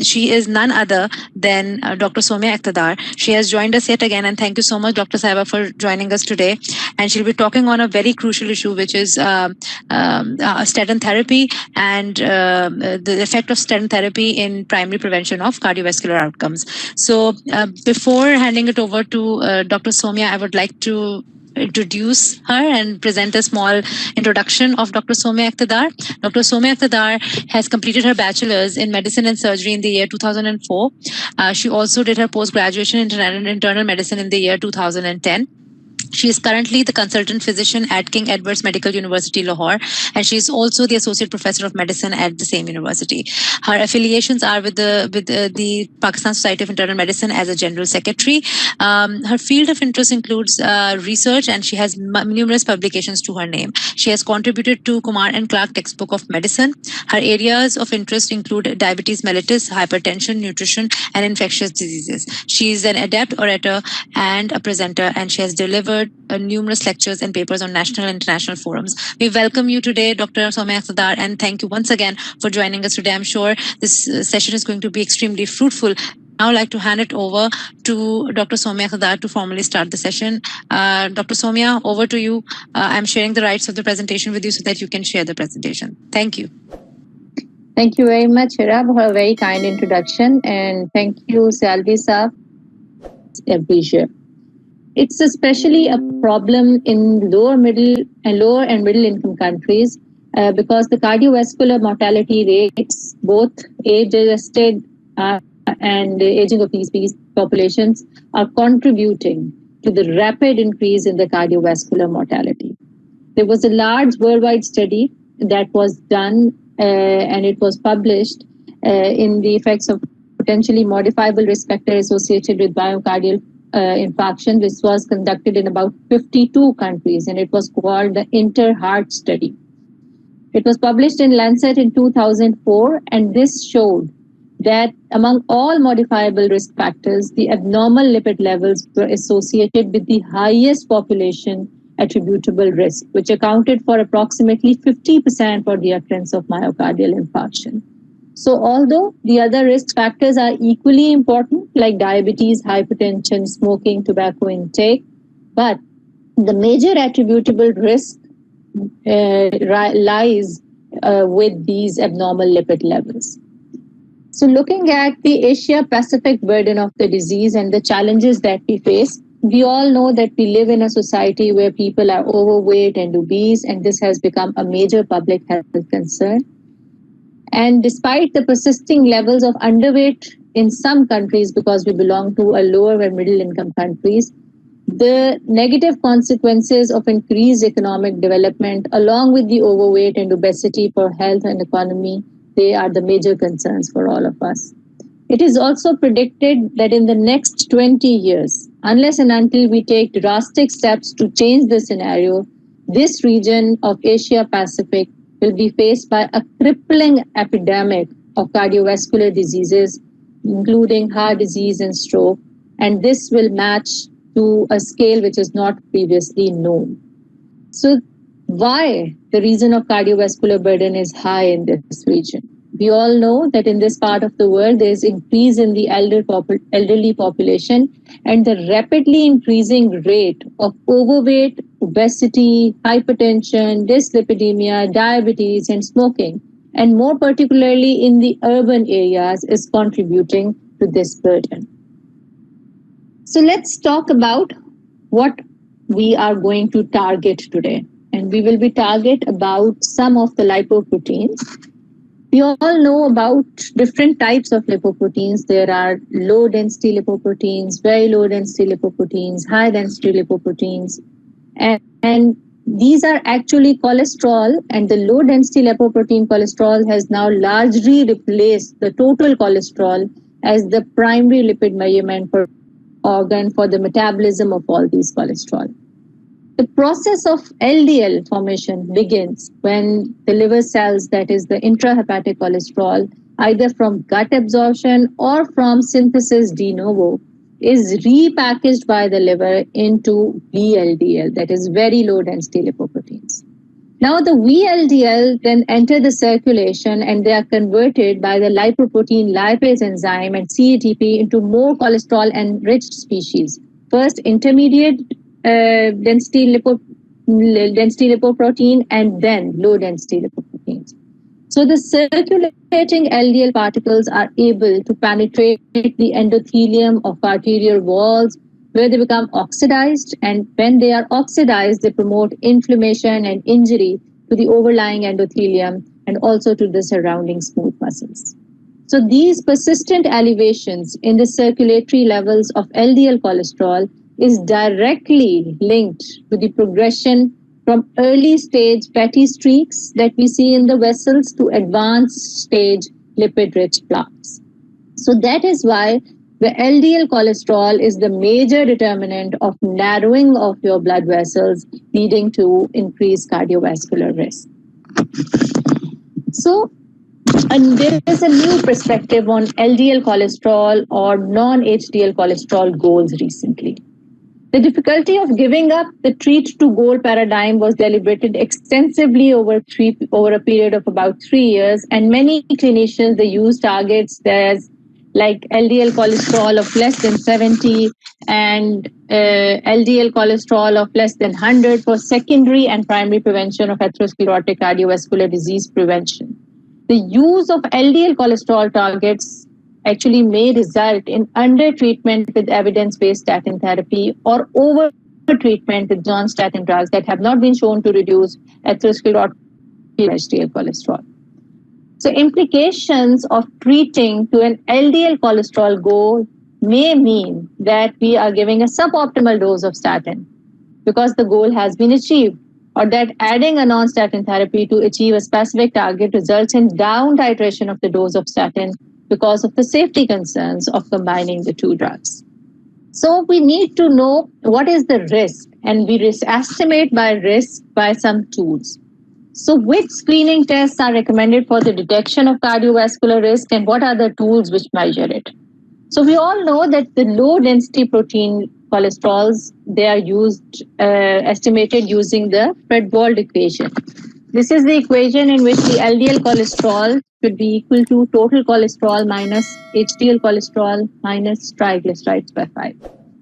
she is none other than Dr. Somia Iqtidar. She has joined us yet again, and thank you so much, Dr. Saiba, for joining us today. And she'll be talking on a very crucial issue, which is statin therapy and the effect of statin therapy in primary prevention of cardiovascular outcomes. So, before handing it over to Dr. Somia, I would like to introduce her and present a small introduction of Dr. Somia Iqtidar. Dr. Somia Iqtidar has completed her bachelor's in medicine and surgery in the year 2004. She also did her post-graduation in internal medicine in the year 2010. She is currently the consultant physician at King Edward's Medical University, Lahore, and she is also the associate professor of medicine at the same university. Her affiliations are with the Pakistan Society of Internal Medicine as a general secretary. Her field of interest includes research, and she has numerous publications to her name. She has contributed to Kumar and Clark textbook of medicine. Her areas of interest include diabetes mellitus, hypertension, nutrition, and infectious diseases. She is an adept orator and a presenter, and she has delivered numerous lectures and papers on national and international forums. We welcome you today, Dr. Somia Iqtidar, and thank you once again for joining us today. I'm sure this session is going to be extremely fruitful. Now I'd like to hand it over to Dr. Somia Iqtidar to formally start the session. Dr. Somia, over to you. I'm sharing the rights of the presentation with you so that you can share the presentation. Thank you. Thank you very much, Hira, for a very kind introduction, and thank you, Salvi Saab, every year. It's especially a problem in lower and middle income countries because the cardiovascular mortality rates, both age-adjusted and aging of these populations, are contributing to the rapid increase in the cardiovascular mortality. There was a large worldwide study that was done and it was published in the effects of potentially modifiable risk factor associated with myocardial infarction. This was conducted in about 52 countries, and it was called the INTER-HEART study. It was published in Lancet in 2004, and this showed that among all modifiable risk factors, the abnormal lipid levels were associated with the highest population attributable risk, which accounted for approximately 50% for the occurrence of myocardial infarction. So although the other risk factors are equally important, like diabetes, hypertension, smoking, tobacco intake, but the major attributable risk lies with these abnormal lipid levels. So looking at the Asia-Pacific burden of the disease and the challenges that we face, we all know that we live in a society where people are overweight and obese, and this has become a major public health concern. And despite the persisting levels of underweight in some countries, because we belong to a lower and middle income countries, the negative consequences of increased economic development, along with the overweight and obesity for health and economy, they are the major concerns for all of us. It is also predicted that in the next 20 years, unless and until we take drastic steps to change the scenario, this region of Asia Pacific will be faced by a crippling epidemic of cardiovascular diseases, including heart disease and stroke, and this will match to a scale which is not previously known. So why the reason of cardiovascular burden is high in this region? We all know that in this part of the world, there is increase in the elderly population, and the rapidly increasing rate of overweight, obesity, hypertension, dyslipidemia, diabetes, and smoking, and more particularly in the urban areas, is contributing to this burden. So let's talk about what we are going to target today. And we will be target about some of the lipoproteins. We all know about different types of lipoproteins. There are low density lipoproteins, very low density lipoproteins, high density lipoproteins. And these are actually cholesterol, and the low density lipoprotein cholesterol has now largely replaced the total cholesterol as the primary lipid measurement for organ for the metabolism of all these cholesterol. The process of LDL formation begins when the liver cells, that is the intrahepatic cholesterol, either from gut absorption or from synthesis de novo, is repackaged by the liver into VLDL, that is very low density lipoproteins. Now the VLDL then enter the circulation and they are converted by the lipoprotein lipase enzyme and CATP into more cholesterol enriched species. First intermediate density lipoprotein and then low density lipoproteins. So the circulating LDL particles are able to penetrate the endothelium of arterial walls where they become oxidized, and when they are oxidized, they promote inflammation and injury to the overlying endothelium and also to the surrounding smooth muscles. So these persistent elevations in the circulatory levels of LDL cholesterol is directly linked to the progression from early stage fatty streaks that we see in the vessels to advanced stage lipid rich plaques. So that is why the LDL cholesterol is the major determinant of narrowing of your blood vessels, leading to increased cardiovascular risk. So, and there is a new perspective on LDL cholesterol or non-HDL cholesterol goals recently. The difficulty of giving up the treat to goal paradigm was deliberated extensively over a period of about 3 years, and many clinicians they use targets as like LDL cholesterol of less than 70 and LDL cholesterol of less than 100 for secondary and primary prevention of atherosclerotic cardiovascular disease prevention. The use of LDL cholesterol targets actually may result in under-treatment with evidence-based statin therapy or over-treatment with non-statin drugs that have not been shown to reduce atherosclerotic HDL cholesterol. So implications of treating to an LDL cholesterol goal may mean that we are giving a suboptimal dose of statin because the goal has been achieved, or that adding a non-statin therapy to achieve a specific target results in down titration of the dose of statin because of the safety concerns of combining the two drugs. So we need to know what is the risk, and we estimate by risk by some tools. So which screening tests are recommended for the detection of cardiovascular risk, and what are the tools which measure it? So we all know that the low density protein cholesterols, they are estimated using the Fredwold equation. This is the equation in which the LDL cholesterol should be equal to total cholesterol minus HDL cholesterol minus triglycerides by 5.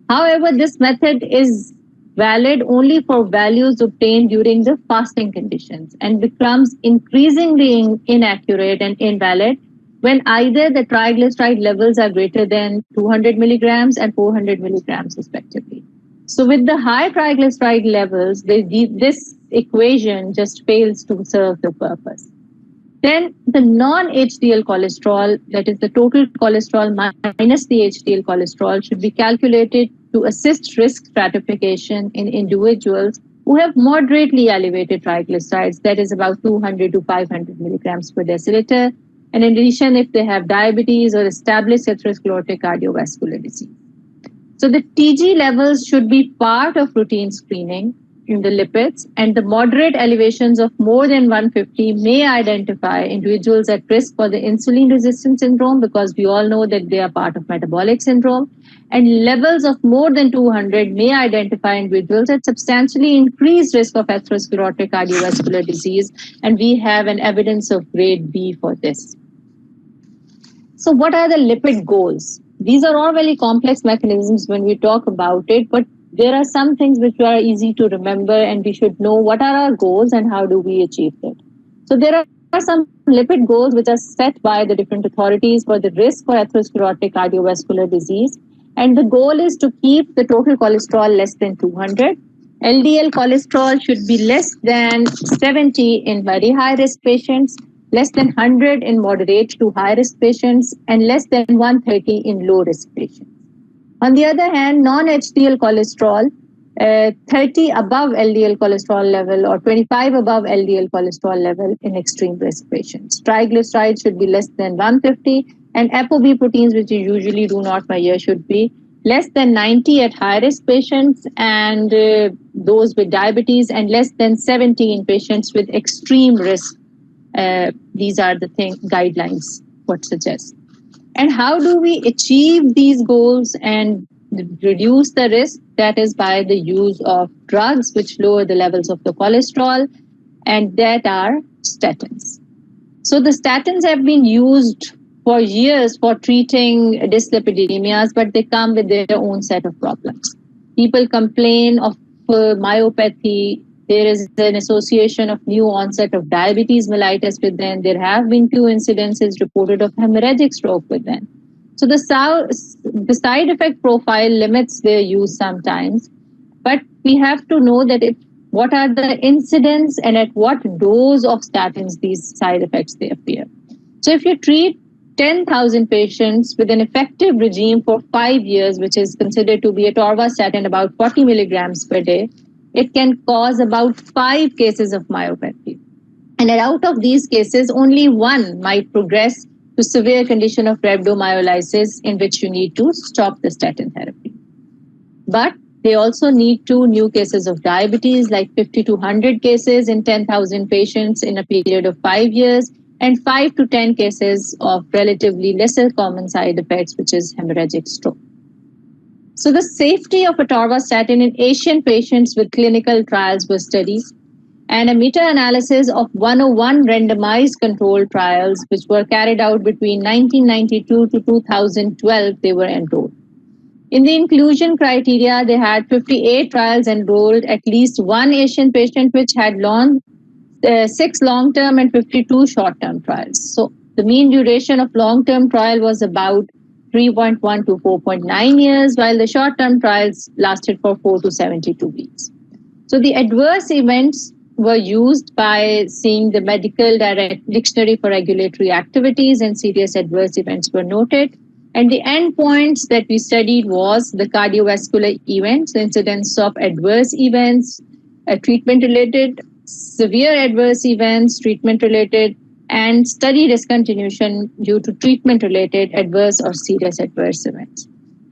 However, this method is valid only for values obtained during the fasting conditions and becomes increasingly inaccurate and invalid when either the triglyceride levels are greater than 200 milligrams and 400 milligrams respectively. So with the high triglyceride levels, this equation just fails to serve the purpose. Then the non-HDL cholesterol, that is the total cholesterol minus the HDL cholesterol, should be calculated to assist risk stratification in individuals who have moderately elevated triglycerides, that is about 200 to 500 milligrams per deciliter. And in addition, if they have diabetes or established atherosclerotic cardiovascular disease. So the TG levels should be part of routine screening in the lipids, and the moderate elevations of more than 150 may identify individuals at risk for the insulin resistance syndrome, because we all know that they are part of metabolic syndrome, and levels of more than 200 may identify individuals at substantially increased risk of atherosclerotic cardiovascular disease, and we have an evidence of grade B for this. So what are the lipid goals? These are all very complex mechanisms when we talk about it, but there are some things which are easy to remember, and we should know what are our goals and how do we achieve it. So there are some lipid goals which are set by the different authorities for the risk for atherosclerotic cardiovascular disease. And the goal is to keep the total cholesterol less than 200. LDL cholesterol should be less than 70 in very high risk patients, less than 100 in moderate to high risk patients, and less than 130 in low risk patients. On the other hand, non-HDL cholesterol, 30 above LDL cholesterol level or 25 above LDL cholesterol level in extreme risk patients. Triglycerides should be less than 150, and ApoB proteins, which you usually do not measure, should be less than 90 at high risk patients and those with diabetes, and less than 70 in patients with extreme risk. These are the guidelines what suggests. And how do we achieve these goals and reduce the risk? That is by the use of drugs which lower the levels of the cholesterol, and that are statins. So the statins have been used for years for treating dyslipidemias, but they come with their own set of problems. People complain of myopathy. There is an association of new onset of diabetes mellitus with them. There have been few incidences reported of hemorrhagic stroke with them. So the side effect profile limits their use sometimes, but we have to know that what are the incidence and at what dose of statins these side effects they appear. So if you treat 10,000 patients with an effective regime for 5 years, which is considered to be atorvastatin about 40 milligrams per day, it can cause about 5 cases of myopathy. And out of these cases, only one might progress to severe condition of rhabdomyolysis in which you need to stop the statin therapy. But they also need 2 new cases of diabetes, like 50 to 100 cases in 10,000 patients in a period of 5 years, and 5 to 10 cases of relatively lesser common side effects, which is hemorrhagic stroke. So the safety of atorvastatin in Asian patients with clinical trials was studied, and a meta-analysis of 101 randomized controlled trials, which were carried out between 1992 to 2012, they were enrolled. In the inclusion criteria, they had 58 trials enrolled, at least one Asian patient, which had 6 long-term and 52 short-term trials. So the mean duration of long-term trial was about 3.1 to 4.9 years, while the short-term trials lasted for 4 to 72 weeks. So the adverse events were used by seeing the medical direct dictionary for regulatory activities, and serious adverse events were noted. And the endpoints that we studied was the cardiovascular events, incidence of adverse events, treatment-related, severe adverse events, treatment-related, and study discontinuation due to treatment-related adverse or serious adverse events.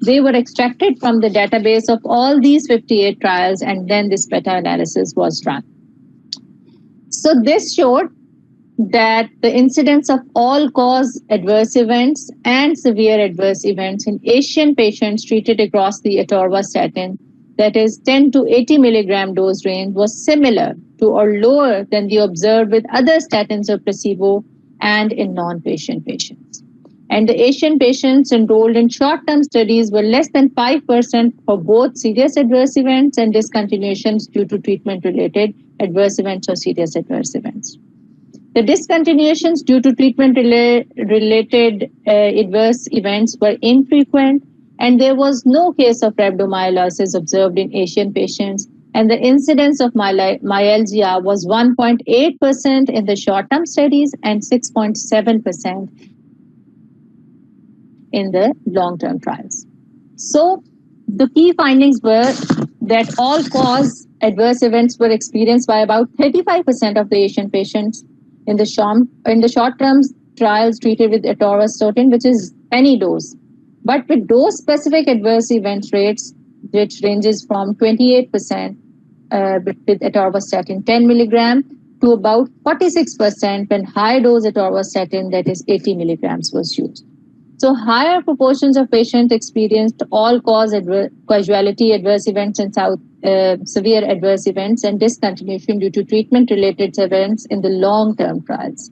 They were extracted from the database of all these 58 trials, and then this meta-analysis was run. So this showed that the incidence of all-cause adverse events and severe adverse events in Asian patients treated across the atorvastatin, that is 10 to 80 milligram dose range, was similar to or lower than the observed with other statins or placebo and in non-patient patients. And the Asian patients enrolled in short-term studies were less than 5% for both serious adverse events and discontinuations due to treatment-related adverse events or serious adverse events. The discontinuations due to treatment-related adverse events were infrequent, and there was no case of rhabdomyolysis observed in Asian patients, and the incidence of myalgia was 1.8% in the short-term studies and 6.7% in the long-term trials. So the key findings were that all-cause adverse events were experienced by about 35% of the Asian patients in the short-term trials treated with atorvastatin, which is any dose, but with dose-specific adverse event rates, which ranges from 28% with atorvastatin 10 milligram to about 46% when high-dose atorvastatin, that is 80 milligrams, was used. So higher proportions of patients experienced all-cause casualty adverse events and severe adverse events and discontinuation due to treatment-related events in the long-term trials.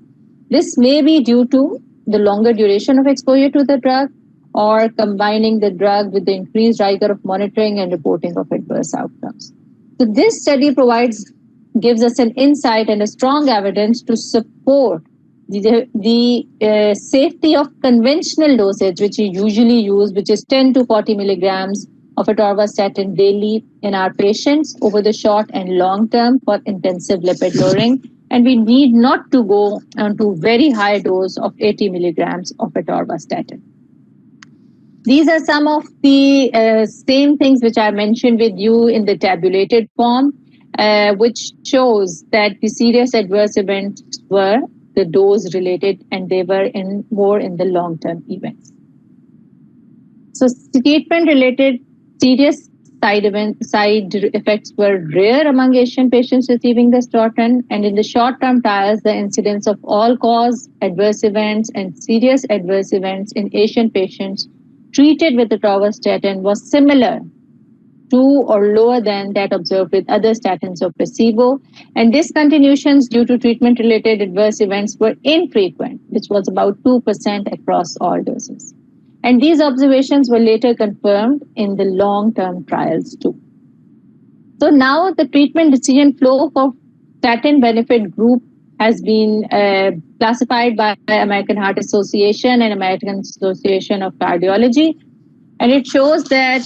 This may be due to the longer duration of exposure to the drug or combining the drug with the increased rigor of monitoring and reporting of adverse outcomes. So this study gives us an insight and a strong evidence to support the safety of conventional dosage, which we usually use, which is 10 to 40 milligrams of atorvastatin daily in our patients over the short and long term for intensive lipid lowering. And we need not to go to very high dose of 80 milligrams of atorvastatin. These are some of the same things which I mentioned with you in the tabulated form, which shows that the serious adverse events were the dose related, and they were more in the long-term events. So treatment-related serious side effects were rare among Asian patients receiving the statin, and in the short-term trials, the incidence of all-cause adverse events and serious adverse events in Asian patients treated with atorvastatin was similar 2 or lower than that observed with other statins or placebo. And discontinuations due to treatment-related adverse events were infrequent, which was about 2% across all doses. And these observations were later confirmed in the long-term trials too. So now the treatment decision flow for statin benefit group has been classified by American Heart Association and American Association of Cardiology. And it shows that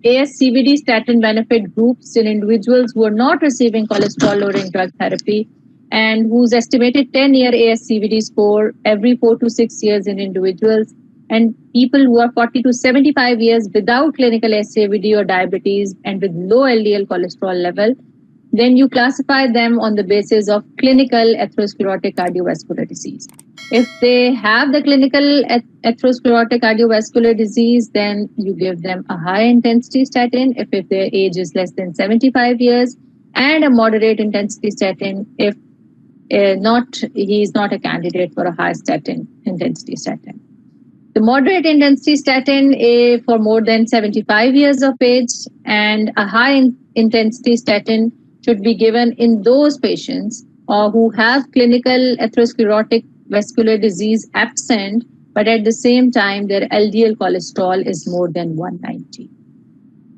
ASCVD statin benefit groups in individuals who are not receiving cholesterol lowering drug therapy and whose estimated 10-year ASCVD score every 4 to 6 years in individuals, and people who are 40 to 75 years without clinical ASCVD or diabetes and with low LDL cholesterol level, then you classify them on the basis of clinical atherosclerotic cardiovascular disease. If they have the clinical atherosclerotic cardiovascular disease, then you give them a high intensity statin if their age is less than 75 years, and a moderate intensity statin if he is not a candidate for a high statin intensity statin. The moderate intensity statin for more than 75 years of age and a high intensity statin should be given in those patients who have clinical atherosclerotic vascular disease absent, but at the same time their LDL cholesterol is more than 190.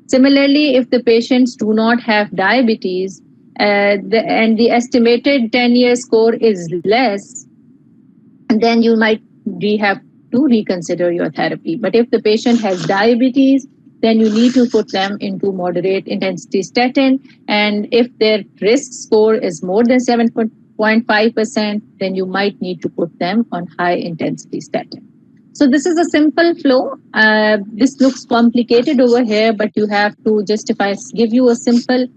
Similarly, if the patients do not have diabetes and the estimated 10-year score is less, then you might have to reconsider your therapy. But if the patient has diabetes, then you need to put them into moderate intensity statin. And if their risk score is more than 7.5%, then you might need to put them on high intensity statin. So this is a simple flow. This looks complicated over here, but you have to give you a simple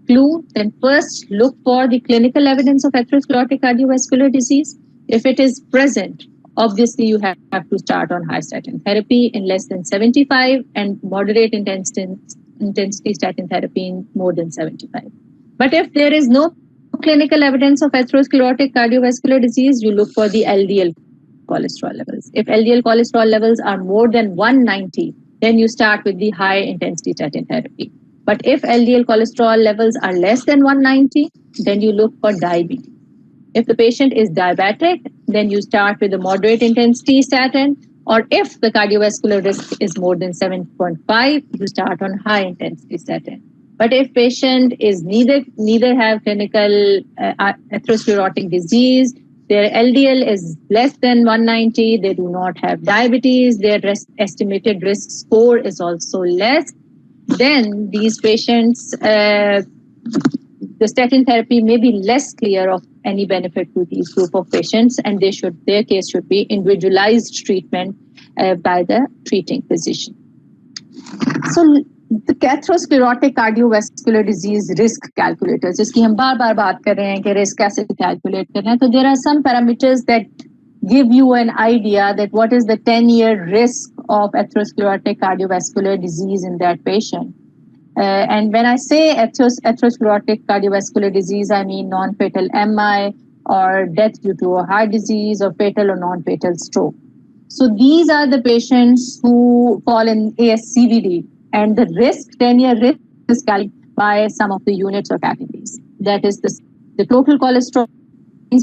clue, then first look for the clinical evidence of atherosclerotic cardiovascular disease. If it is present, obviously you have to start on high statin therapy in less than 75 and moderate intensity statin therapy in more than 75. But if there is no clinical evidence of atherosclerotic cardiovascular disease, you look for the LDL cholesterol levels. If LDL cholesterol levels are more than 190, then you start with the high intensity statin therapy. But if LDL cholesterol levels are less than 190, then you look for diabetes. If the patient is diabetic, then you start with a moderate intensity statin, or if the cardiovascular risk is more than 7.5, you start on high intensity statin. But if patient is neither have clinical atherosclerotic disease, their LDL is less than 190, they do not have diabetes, their estimated risk score is also less, then these patients, the statin therapy may be less clear of any benefit to these group of patients, and their case should be individualized treatment by the treating physician. So the atherosclerotic cardiovascular disease risk calculators, जिसकी हम बार-बार बात कर रहे हैं कि risk कैसे calculate करना है, तो there are some parameters that give you an idea that what is the 10-year risk of atherosclerotic cardiovascular disease in that patient. And when I say atherosclerotic cardiovascular disease, I mean non-fatal MI or death due to a heart disease or fatal or non-fatal stroke. So these are the patients who fall in ASCVD, and the risk, 10-year risk, is calculated by some of the units or categories. That is the total cholesterol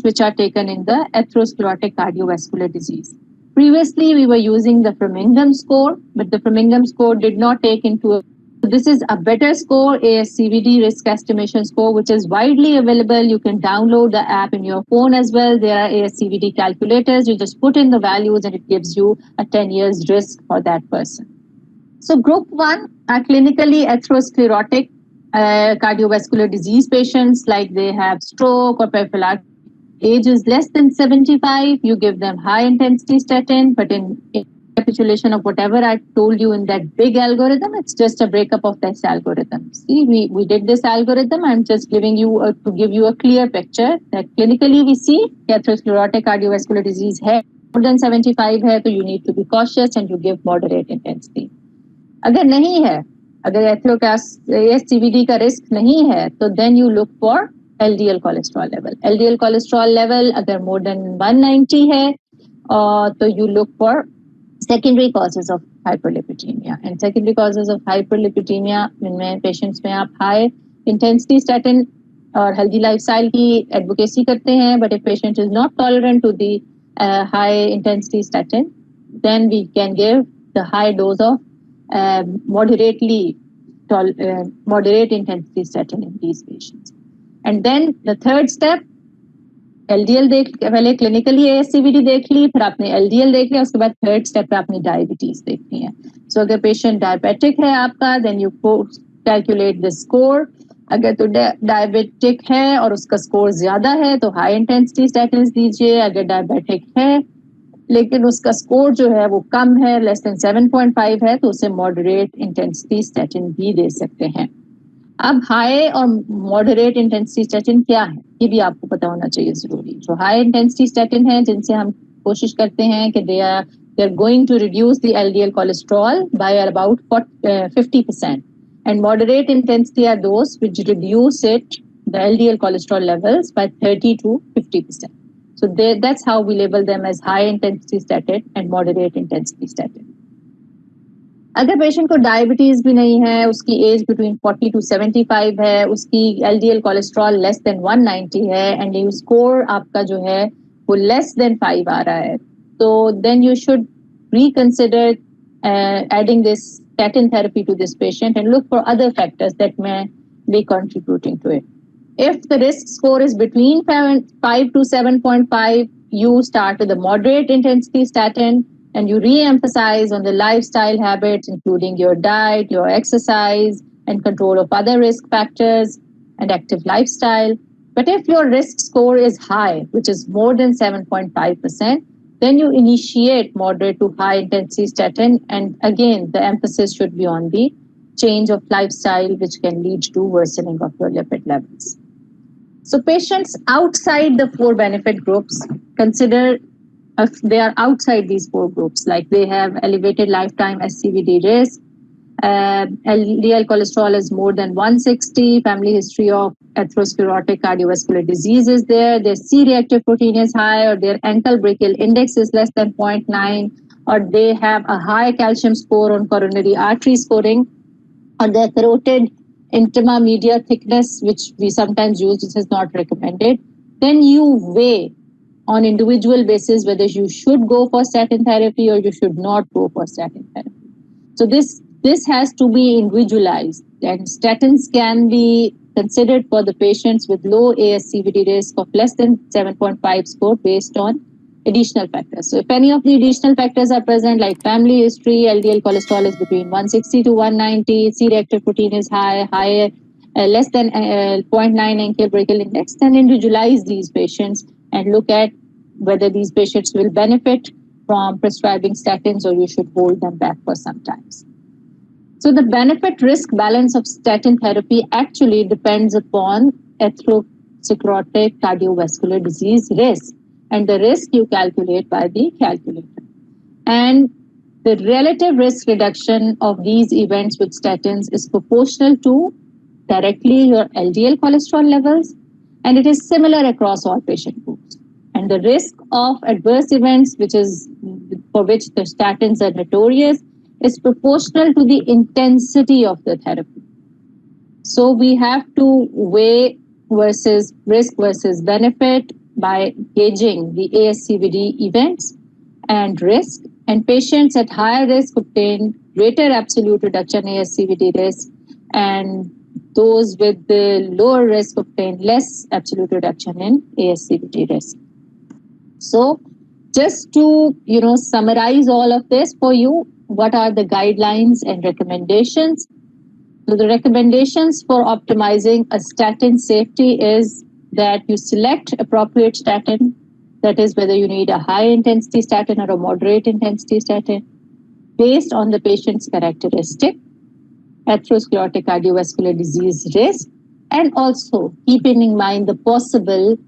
which are taken in the atherosclerotic cardiovascular disease. Previously, we were using the Framingham score, but the Framingham score did not take into. This is a better score, ASCVD risk estimation score, which is widely available. You can download the app in your phone as well. There are ASCVD calculators. You just put in the values and it gives you a 10 years risk for that person. So group 1 are clinically atherosclerotic cardiovascular disease patients, like they have stroke or peripheral age is less than 75, you give them high intensity statin, but in recapitulation of whatever I told you in that big algorithm, it's just a breakup of this algorithm. See, we did this algorithm. I'm just giving you to give you a clear picture that clinically we see atherosclerotic cardiovascular disease है more than 75 है, तो you need to be cautious and you give moderate intensity. अगर नहीं है, अगर ASCVD का risk नहीं है, तो then you look for LDL cholesterol level. LDL cholesterol level अगर more than 190 है, तो you look for secondary causes of hyperlipidemia. And secondary causes of hyperlipidemia इनमें patients में आप high intensity statin और healthy lifestyle की advocacy करते हैं, but if patient is not tolerant to the high intensity statin, then we can give the high dose of moderate intensity statin in these patients. And then the third step, LDL देख पहले clinically ASCVD देख ली, फिर आपने LDL देख लिया, उसके बाद third step पे आपने डायबिटीज देखनी है. सो अगर पेशेंट डायबिटिक है आपका, then you calculate the score. अगर तो डायबिटिक है और उसका स्कोर ज्यादा है तो हाई इंटेंसिटी स्टैटिन दीजिए. अगर डायबिटिक है लेकिन उसका स्कोर जो है वो कम है, लेस देन 7.5 है, तो उसे मॉडरेट इंटेंसिटी स्टैटिन भी दे सकते हैं. अब हाई और मॉडरेट इंटेंसिटी स्टैटिन क्या है ये भी आपको पता होना चाहिए जरूरी. जो हाई इंटेंसिटी स्टैटिन है जिनसे हम कोशिश करते हैं कि they are going to reduce the LDL cholesterol by about 50%, and moderate intensity are those which reduce the LDL cholesterol levels by 30 to 50%. So that's how we label them as high intensity statin and moderate intensity statin. अगर patient को diabetes भी नहीं है, उसकी age between 40 to 75 है, उसकी LDL cholesterol less than 190 है, and you score आपका जो है वो लेस देन 5 आ रहा है, तो then you should reconsider adding this statin therapy to this patient and look for other factors that may be contributing to it. If the risk score is between 5 to 7.5, you start with the moderate intensity statin and you re-emphasize on the lifestyle habits, including your diet, your exercise, and control of other risk factors and active lifestyle. But if your risk score is high, which is more than 7.5%, then you initiate moderate to high intensity statin. And again, the emphasis should be on the change of lifestyle, which can lead to worsening of your lipid levels. So patients outside the 4 benefit groups, consider if they are outside these 4 groups, like they have elevated lifetime SCVD risk, LDL cholesterol is more than 160, family history of atherosclerotic cardiovascular disease is there, their C-reactive protein is high, or their ankle brachial index is less than 0.9, or they have a high calcium score on coronary artery scoring, or their carotid intima media thickness, which we sometimes use, which is not recommended, then you weigh on individual basis whether you should go for statin therapy or you should not go for statin therapy. So this has to be individualized, and statins can be considered for the patients with low ASCVD risk of less than 7.5 score based on additional factors. So if any of the additional factors are present, like family history, LDL cholesterol is between 160 to 190, C-reactive protein is higher, less than 0.9 ankle brachial index, then individualize these patients and look at whether these patients will benefit from prescribing statins or you should hold them back for some time. So the benefit-risk balance of statin therapy actually depends upon atherosclerotic cardiovascular disease risk, and the risk you calculate by the calculator. And the relative risk reduction of these events with statins is proportional to directly your LDL cholesterol levels, and it is similar across all patient groups. And the risk of adverse events, which is for which the statins are notorious, is proportional to the intensity of the therapy. So we have to weigh versus risk versus benefit by gauging the ASCVD events and risk, and patients at higher risk obtain greater absolute reduction in ASCVD risk, and those with the lower risk obtain less absolute reduction in ASCVD risk. So just to summarize all of this for you, what are the guidelines and recommendations? So the recommendations for optimizing a statin safety is that you select appropriate statin, that is whether you need a high intensity statin or a moderate intensity statin, based on the patient's characteristic, atherosclerotic cardiovascular disease risk, and also keeping in mind the possible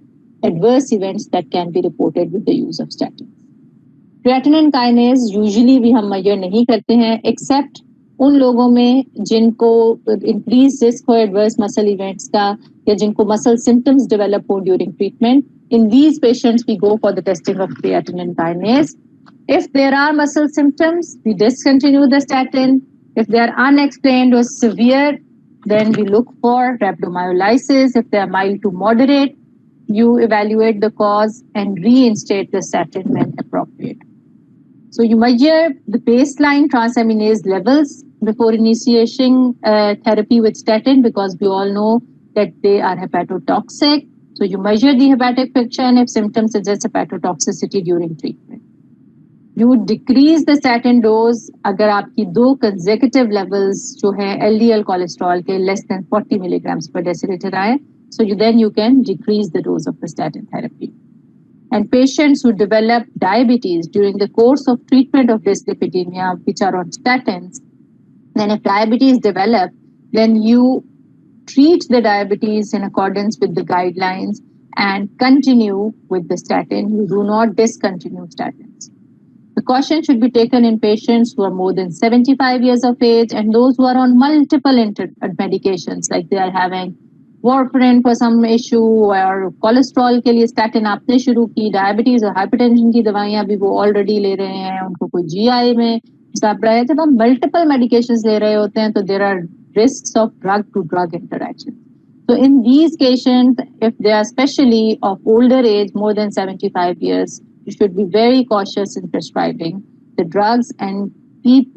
adverse events that can be reported with the use of statins. Creatinine kinase usually भी हम measure नहीं करते हैं, except उन लोगों में जिनको increased risk हो adverse muscle events का, या जिनको muscle symptoms develop हो during treatment. In these patients, we go for the testing of creatinine kinase. If there are muscle symptoms, we discontinue the statin. If they are unexplained or severe, then we look for rhabdomyolysis. If they are mild to moderate, you evaluate the cause and reinstate the statin when appropriate. So you measure the baseline transaminase levels before initiating therapy with statin, because we all know that they are hepatotoxic. So you measure the hepatic friction if symptoms suggest hepatotoxicity during treatment. You would decrease the statin dose अगर आपकी 2 consecutive levels जो है LDL cholesterol के less than 40 milligrams per deciliter आए. So you can decrease the dose of the statin therapy. And patients who develop diabetes during the course of treatment of dyslipidemia, which are on statins, then if diabetes develop, then you treat the diabetes in accordance with the guidelines and continue with the statin. You do not discontinue statins. The caution should be taken in patients who are more than 75 years of age and those who are on multiple medications, like they are having warfarin for some issue or cholesterol के लिए statin आपने शुरू की, diabetes और hypertension की दवाइयाँ भी वो already ले रहे हैं, उनको कोई GI में सब रहा है. जब हम multiple medications ले रहे होते हैं तो there are risks of drug to drug interaction. So in these patients, if they are especially of older age, more than 75 years, you should be very cautious in prescribing the drugs and keep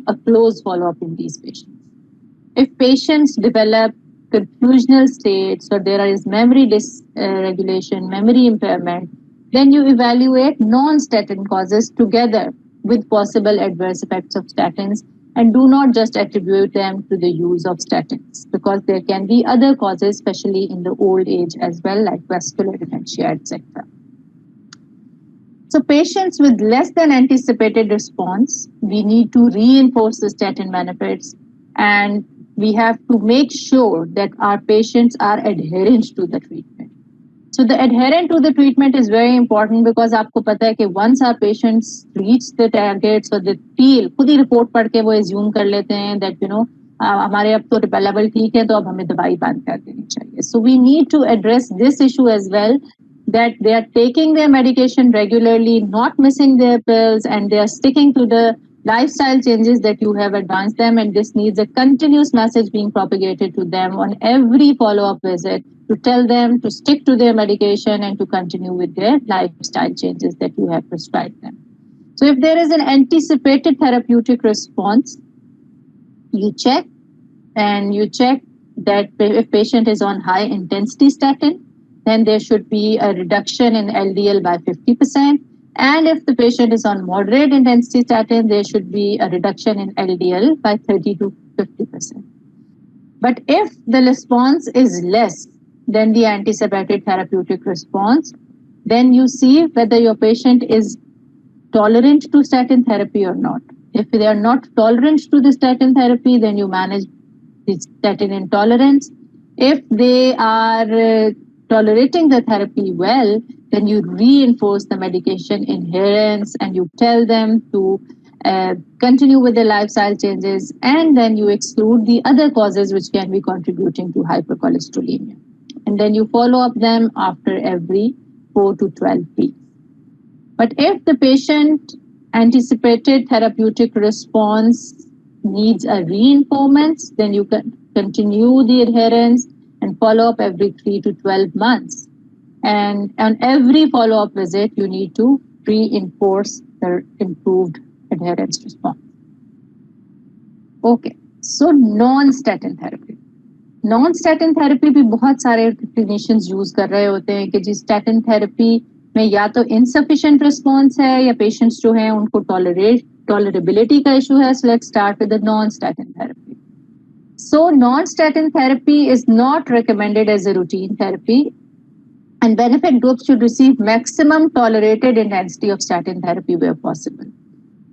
a close follow-up in these patients. If patients develop confusional states or there is memory dysregulation, memory impairment, then you evaluate non-statin causes together with possible adverse effects of statins, and do not just attribute them to the use of statins, because there can be other causes, especially in the old age as well, like vascular dementia, etc. So patients with less than anticipated response, we need to reinforce the statin benefits, and we have to make sure that our patients are adherent to the treatment. So the adherent to the treatment is very important, because आपको पता है कि once our patients reach the targets or the feel, खुद ही report पढ़ के वो assume कर लेते हैं that हमारे अब तो level ठीक है तो अब हमें दवाई बंद कर देनी चाहिए. So we need to address this issue as well, that they are taking their medication regularly, not missing their pills, and they are sticking to the lifestyle changes that you have advanced them, and this needs a continuous message being propagated to them on every follow-up visit to tell them to stick to their medication and to continue with their lifestyle changes that you have prescribed them. So if there is an anticipated therapeutic response, you check that if patient is on high intensity statin, then there should be a reduction in LDL by 50%. And if the patient is on moderate intensity statin, there should be a reduction in LDL by 30 to 50%. But if the response is less than the anticipated therapeutic response, then you see whether your patient is tolerant to statin therapy or not. If they are not tolerant to the statin therapy, then you manage the statin intolerance. If they are tolerating the therapy well, then you reinforce the medication adherence and you tell them to continue with the lifestyle changes, and then you exclude the other causes which can be contributing to hypercholesterolemia. And then you follow up them after every 4 to 12 weeks. But if the patient anticipated therapeutic response needs a reinforcement, then you can continue the adherence and follow up every 3 to 12 months. And on every follow-up visit, you need to reinforce the improved adherence response. Okay, so non-statin therapy. Non-statin therapy भी बहुत सारे clinicians use कर रहे होते हैं कि जी statin therapy में या तो insufficient response है या patients जो हैं उनको tolerability का issue है. So let's start with the non-statin therapy. So non-statin therapy is not recommended as a routine therapy, and benefit groups should receive maximum tolerated intensity of statin therapy where possible.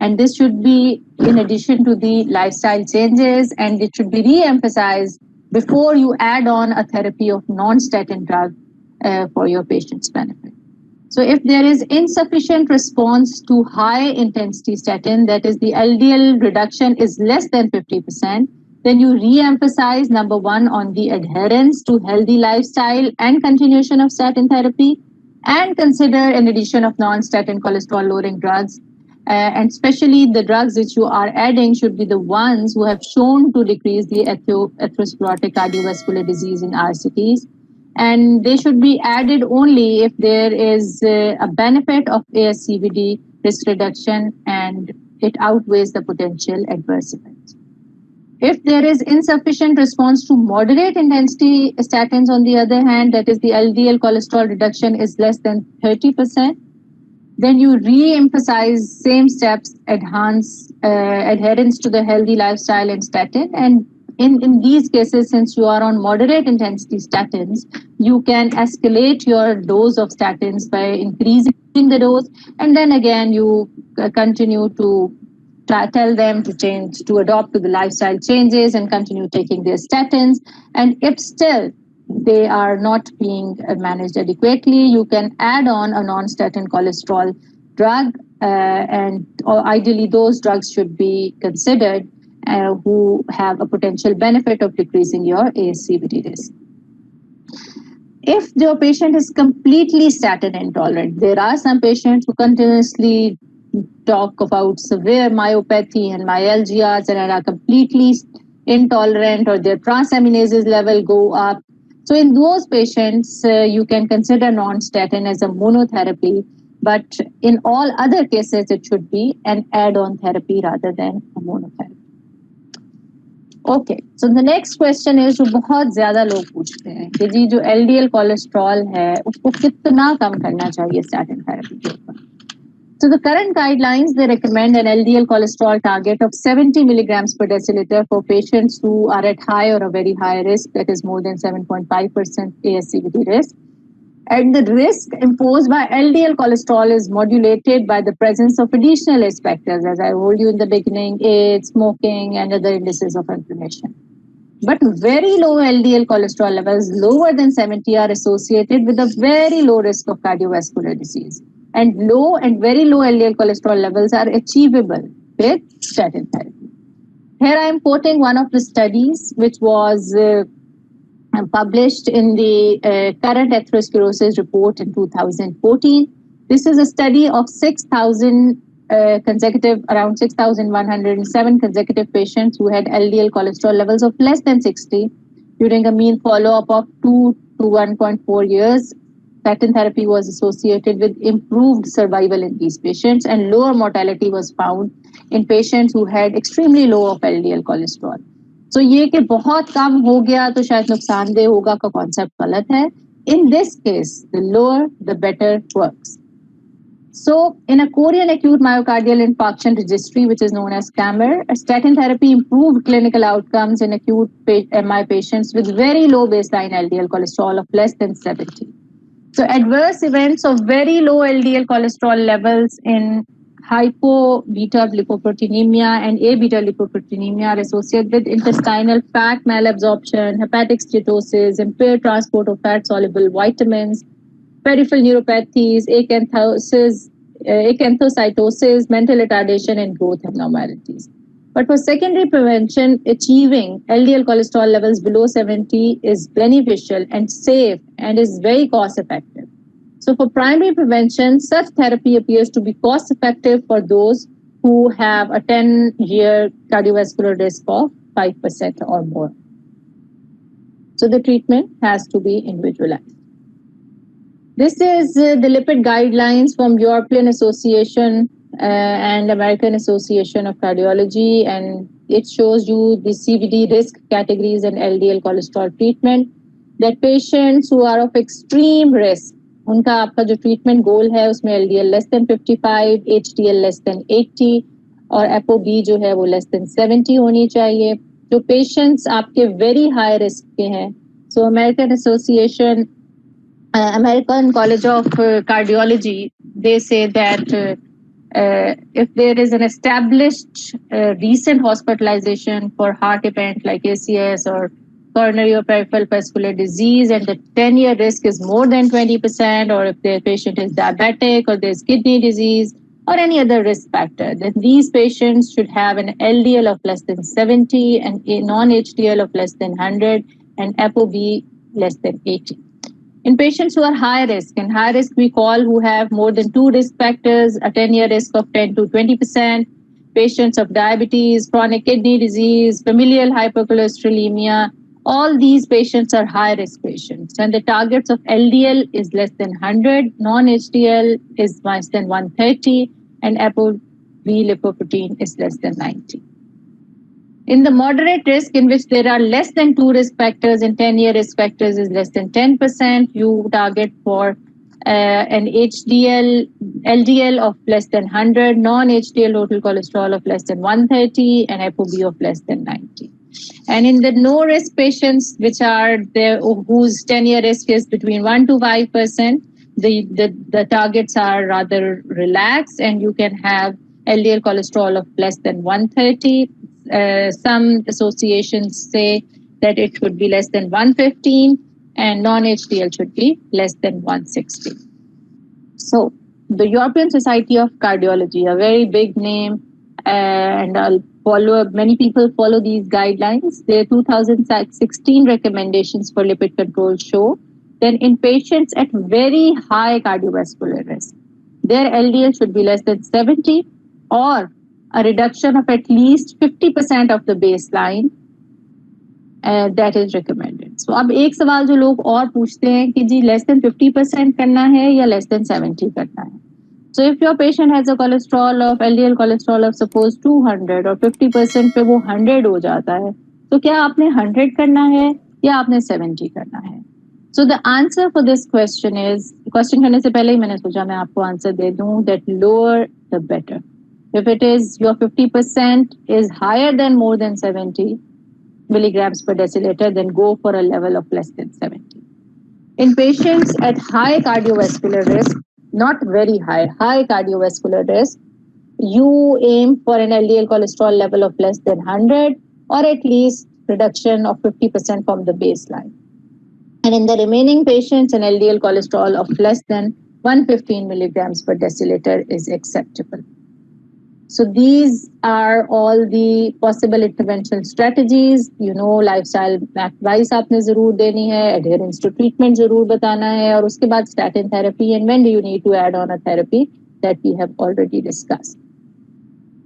And this should be in addition to the lifestyle changes, and it should be re-emphasized before you add on a therapy of non-statin drug for your patient's benefit. So if there is insufficient response to high intensity statin, that is the LDL reduction is less than 50%, then you re-emphasize number one on the adherence to healthy lifestyle and continuation of statin therapy, and consider an addition of non-statin cholesterol lowering drugs And especially the drugs which you are adding should be the ones who have shown to decrease the atherosclerotic cardiovascular disease in RCTs. And they should be added only if there is a benefit of ASCVD risk reduction and it outweighs the potential adverse effects. If there is insufficient response to moderate intensity statins, on the other hand, that is the LDL cholesterol reduction is less than 30%, then you re-emphasize same steps, adherence to the healthy lifestyle and statin. And in these cases, since you are on moderate intensity statins, you can escalate your dose of statins by increasing the dose. And then again, you continue to tell them to adopt to the lifestyle changes and continue taking their statins. And if still they are not being managed adequately, you can add on a non-statin cholesterol drug, and ideally those drugs should be considered who have a potential benefit of decreasing your ASCVD risk. If your patient is completely statin intolerant, there are some patients who continuously talk about severe myopathy and myalgias and are completely intolerant, or their transaminases level go up. So in those patients, you can consider non-statin as a monotherapy, but in all other cases, it should be an add-on therapy rather than a monotherapy. Okay, so the next question is जो बहुत ज़्यादा लोग पूछते हैं कि जी जो LDL cholesterol है उसको कितना कम करना चाहिए statin therapy के ऊपर. So the current guidelines, they recommend an LDL cholesterol target of 70 milligrams per deciliter for patients who are at high or a very high risk, that is more than 7.5% ASCVD risk. And the risk imposed by LDL cholesterol is modulated by the presence of additional risk factors, as I told you in the beginning, age, smoking, and other indices of inflammation. But very low LDL cholesterol levels, lower than 70, are associated with a very low risk of cardiovascular disease. And low and very low LDL cholesterol levels are achievable with statin therapy. Here I am quoting one of the studies which was published in the current atherosclerosis report in 2014. This is a study of 6,000 around 6,107 consecutive patients who had LDL cholesterol levels of less than 60 during a mean follow-up of 2 to 1.4 years. Statin therapy was associated with improved survival in these patients, and lower mortality was found in patients who had extremely low of LDL cholesterol. So ये कि बहुत कम हो गया तो शायद नुकसानदेह होगा का concept गलत है. In this case, the lower the better works. So in a Korean acute myocardial infarction registry, which is known as CAMR, statin therapy improved clinical outcomes in acute MI patients with very low baseline LDL cholesterol of less than 70. So adverse events of very low LDL cholesterol levels in hypo-beta lipoproteinemia and A-beta lipoproteinemia are associated with intestinal fat malabsorption, hepatic steatosis, impaired transport of fat-soluble vitamins, peripheral neuropathies, acanthocytosis, mental retardation, and growth abnormalities. But for secondary prevention, achieving LDL cholesterol levels below 70 is beneficial and safe and is very cost-effective. So for primary prevention, such therapy appears to be cost-effective for those who have a 10-year cardiovascular risk of 5% or more. So the treatment has to be individualized. This is the lipid guidelines from European Association and American Association of Cardiology, and it shows you the CVD risk categories and LDL cholesterol treatment. That patients who are of extreme risk, उनका आपका जो treatment goal है उसमें LDL less than 55, HDL less than 80 और ApoB जो है वो less than 70 होनी चाहिए. जो patients आपके very high risk के हैं, so American College of Cardiology, they say that if there is an established recent hospitalization for heart event like ACS or coronary or peripheral vascular disease, and the 10-year risk is more than 20%, or if the patient is diabetic or there's kidney disease or any other risk factor, then these patients should have an LDL of less than 70 and a non-HDL of less than 100 and ApoB less than 80. In patients who are high risk, and high risk we call who have more than 2 risk factors, a 10-year risk of 10 to 20%, patients of diabetes, chronic kidney disease, familial hypercholesterolemia, all these patients are high risk patients. And the targets of LDL is less than 100, non-HDL is less than 130, and ApoB lipoprotein is less than 90. In the moderate risk, in which there are less than 2 risk factors and 10-year risk factors is less than 10%, you target for an LDL of less than 100, non-HDL total cholesterol of less than 130, and ApoB of less than 90. And in the no risk patients, which are there whose 10-year risk is between 1 to 5%, the targets are rather relaxed, and you can have LDL cholesterol of less than 130. Some associations say that it should be less than 115, and non-HDL should be less than 160. So the European Society of Cardiology, a very big name, and many people follow these guidelines. Their 2016 recommendations for lipid control show that in patients at very high cardiovascular risk, their LDL should be less than 70, or a reduction of at least 50% of the baseline that is recommended. So अब एक सवाल जो लोग और पूछते हैं कि जी less than 50% करना है या less than 70 करना है. So if your patient has a cholesterol of LDL cholesterol of suppose 200 और 50% पे वो 100 हो जाता है, तो क्या आपने 100 करना है या आपने 70 करना है? So the answer for this question is, question करने से पहले ही मैंने सोचा मैं आपको आंसर दे दूं, that lower the better. If it is your 50% is higher than more than 70 milligrams per deciliter, then go for a level of less than 70. In patients at high cardiovascular risk, not very high, high cardiovascular risk, you aim for an LDL cholesterol level of less than 100, or at least reduction of 50% from the baseline. And in the remaining patients, an LDL cholesterol of less than 115 milligrams per deciliter is acceptable. So these are all the possible intervention strategies. You know, lifestyle advice आपने जरूर देनी है, adherence to treatment जरूर बताना है, और उसके बाद statin therapy, and when do you need to add on a therapy that we have already discussed.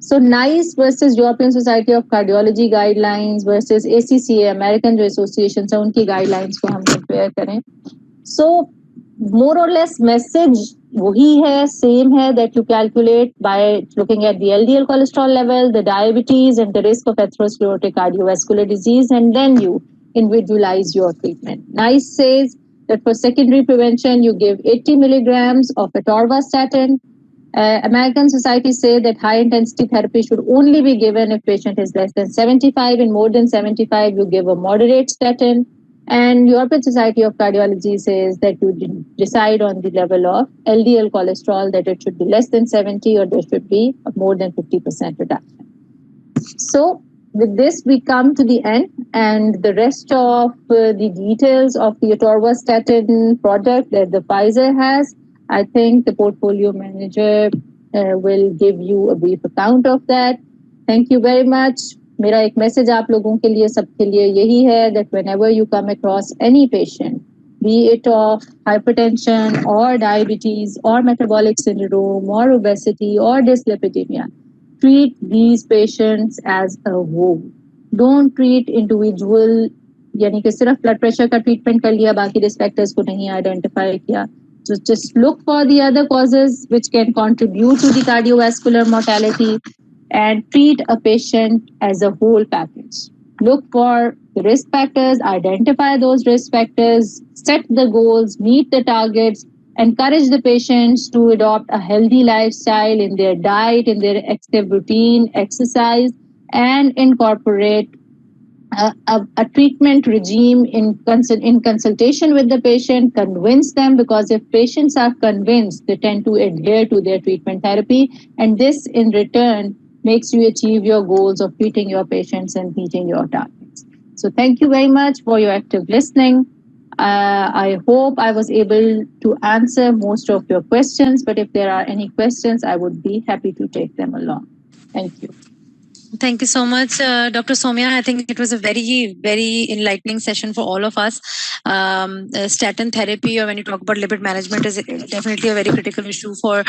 So NICE versus European Society of Cardiology guidelines versus ACCA, American जो associations है उनकी guidelines को हम compare करें. So more or less message वही है, same है, that you calculate by looking at the LDL cholesterol level, the diabetes, and the risk of atherosclerotic cardiovascular disease, and then you individualize your treatment. NICE says that for secondary prevention, you give 80 milligrams of atorvastatin. American Society say that high intensity therapy should only be given if patient is less than 75, and more than 75, you give a moderate statin. And European Society of Cardiology says that you decide on the level of LDL cholesterol, that it should be less than 70 or there should be more than 50% reduction. So with this, we come to the end, and the rest of the details of the atorvastatin product that the Pfizer has, I think the portfolio manager will give you a brief account of that. Thank you very much. मेरा एक message आप लोगों के लिए सबके लिए यही है that whenever you come across any patient, be it of hypertension or diabetes or metabolic syndrome or obesity or dyslipidemia, treat these patients as a whole. Don't treat individual, यानी कि सिर्फ ब्लड प्रेशर का treatment कर लिया, बाकी risk factors को नहीं identify किया. Just look for the other causes which can contribute to the cardiovascular mortality, and treat a patient as a whole package. Look for the risk factors, identify those risk factors, set the goals, meet the targets, encourage the patients to adopt a healthy lifestyle in their diet, in their active routine, exercise, and incorporate a treatment regime in consultation with the patient. Convince them, because if patients are convinced, they tend to adhere to their treatment therapy, and this in return makes you achieve your goals of treating your patients and meeting your targets. So thank you very much for your active listening. I hope I was able to answer most of your questions, but if there are any questions, I would be happy to take them along. Thank you. Thank you so much, Dr. Somya. I think it was a very, very enlightening session for all of us. Statin therapy, or when you talk about lipid management, is definitely a very critical issue for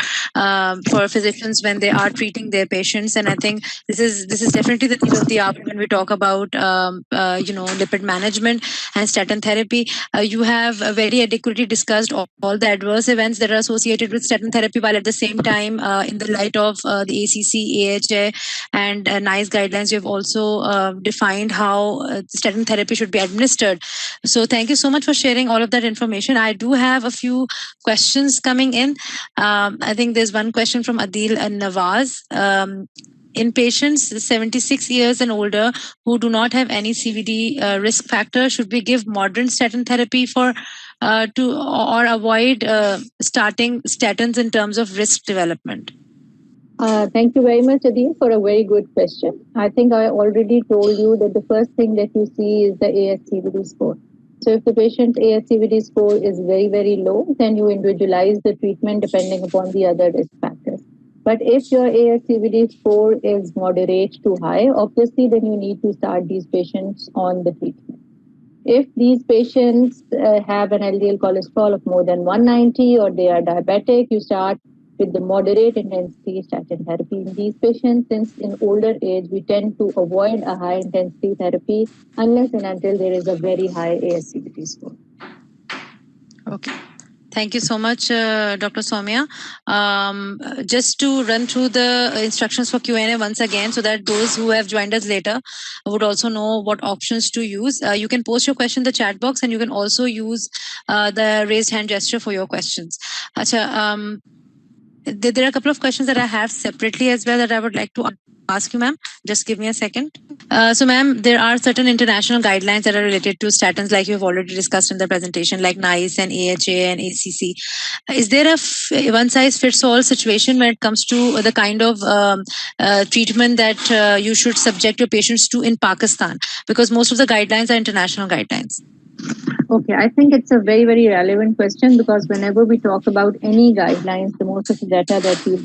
physicians when they are treating their patients. And I think this is definitely the need of the hour when we talk about lipid management and statin therapy. You have very adequately discussed all the adverse events that are associated with statin therapy, while at the same time, in the light of the ACC, AHA, and NICE guidelines, you've also defined how statin therapy should be administered. So thank you so much for sharing all of that information. I do have a few questions coming in. I think there's one question from Adil and Nawaz. In patients 76 years and older who do not have any CVD risk factor, should we give modern statin therapy for to or avoid starting statins in terms of risk development? Thank you very much, Adil, for a very good question. I think I already told you that the first thing that you see is the ASCVD score. So if the patient's ASCVD score is very, very low, then you individualize the treatment depending upon the other risk factors. But if your ASCVD score is moderate to high, obviously then you need to start these patients on the treatment. If these patients have an LDL cholesterol of more than 190 or they are diabetic, you start with the moderate intensity statin therapy in these patients, since in older age we tend to avoid a high intensity therapy unless and until there is a very high ASCVD score. Okay. Thank you so much, Dr. Somya. Just to run through the instructions for Q&A once again, so that those who have joined us later would also know what options to use. You can post your question in the chat box, and you can also use the raised hand gesture for your questions. Achha, there are a couple of questions that I have separately as well that I would like to ask you, ma'am. Just give me a second. So, ma'am, there are certain international guidelines that are related to statins, like you've already discussed in the presentation, like NICE and AHA and ACC. Is there a one-size-fits-all situation when it comes to the kind of treatment that you should subject your patients to in Pakistan? Because most of the guidelines are international guidelines. Okay, I think it's a very, very relevant question, because whenever we talk about any guidelines, the most of the data that we